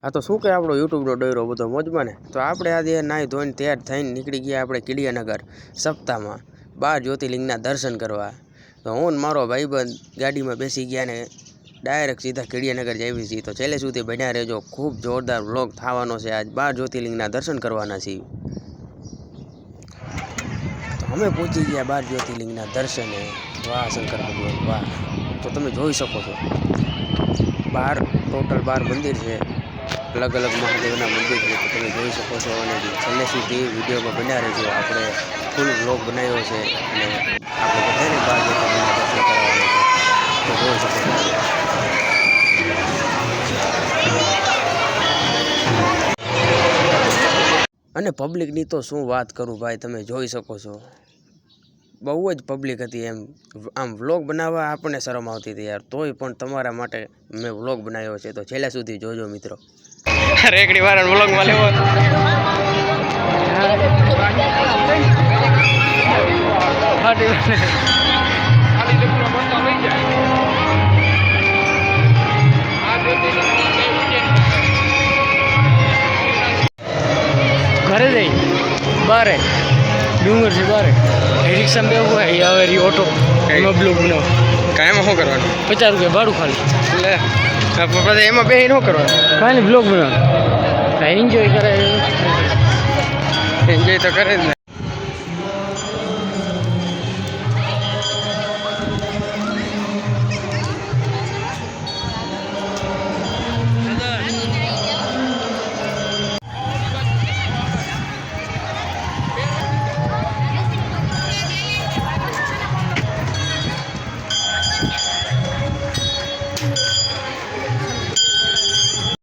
આ તો શું કે આપણો યુટ્યુબનો ડોયરો બધો મોજમાં ને. તો આપણે આજે નાહી ધોઈને તૈયાર થઈને નીકળી ગયા આપણે કિડિયાનગર સપ્તાહમાં 12 જ્યોતિર્લિંગના દર્શન કરવા. તો હું ને મારો ભાઈબંધ ગાડીમાં બેસી ગયા ને ડાયરેક્ટ સીધા કિડિયાનગર જઈએ છીએ. તો છેલ્લે સુધી બન્યા રહેજો, ખૂબ જોરદાર વ્લોગ થવાનો છે. આજ 12 જ્યોતિર્લિંગના દર્શન કરવાના છીએ. તો અમે પહોંચી ગયા 12 જ્યોતિર્લિંગના દર્શને. વાહ શંકર ભગવાન વાહ. તો તમે જોઈ શકો છો ટોટલ 12 મંદિર છે, અલગ અલગ મહાદેવના મંદિર છે. તો તમે જોઈ શકો છો અને છેલ્લે સુધી વિડીયોમાં બન્યા રહેજો. આપણે ફૂલ વ્લોગ બનાવ્યો છે અને આપણે બધાને 12 જ્યોતિર્લિંગના દર્શન કરવાના છે. તો જોઈ શકો છો. અને પબ્લિકની તો શું વાત કરું ભાઈ, તમે જોઈ શકો છો બહુ જ પબ્લિક હતી. એમ આમ વ્લોગ બનાવવા આપણને શરમ આવતી હતી યાર, તોય પણ તમારા માટે મેં વ્લોગ બનાવ્યો છે. તો છેલ્લા સુધી જોજો મિત્રો. રેકડી વાળા વ્લોગમાં લેવો ઘરે જઈ બારે ડુંગર છે બારે રિક્ષામાં બેવું હોય આવે રી ઓટો એમાં બ્લોગ બનાવો. કાંઈમાં શું કરવાનું? 50 રૂપિયા ભાડું ખાલી. એટલે પછી એમાં બે શું કરવાનું? કાંઈ બ્લોગ બનાવો, એન્જોય કરે. એન્જોય તો કરે જ ને.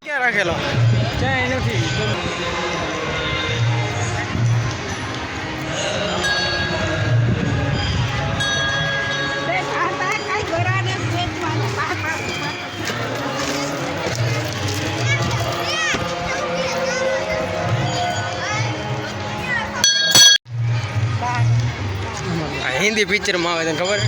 ક્યાં રાખેલો? ક્યાંય નથી. હિન્દી પિક્ચરમાં આવે તને ખબર?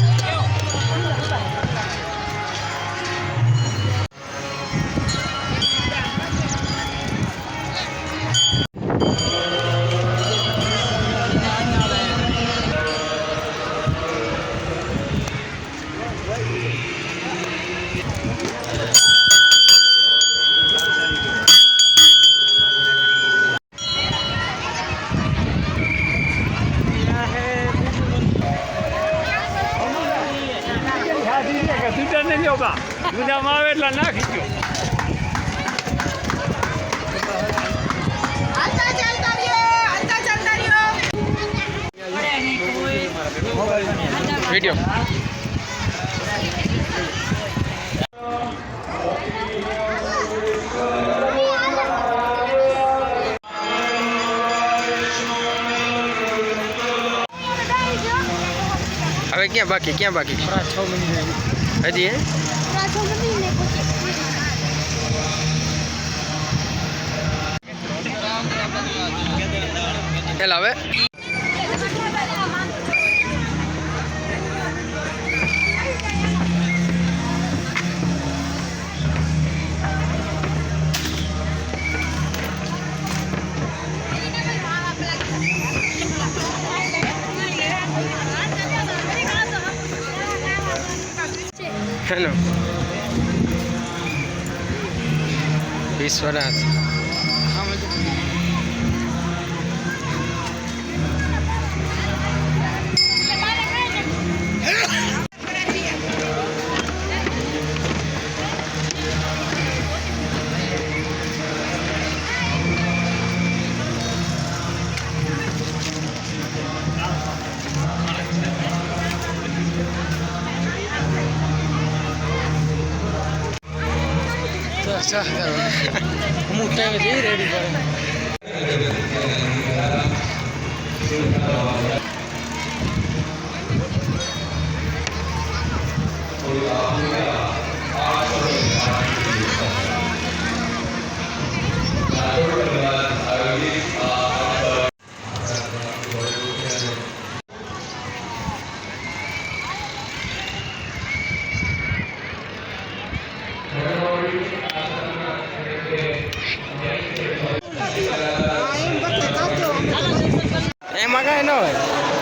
ગુજામાં આવે એટલે નાખી ગયો. વિડીયો હવે ક્યાં બાકી 6 મિનિટ હજી પેલા હવે હેલો વિશ્વનાથ. અમુક ટાઈમે જઈ રેડી કરે. એમાં કાંઈ ન હોય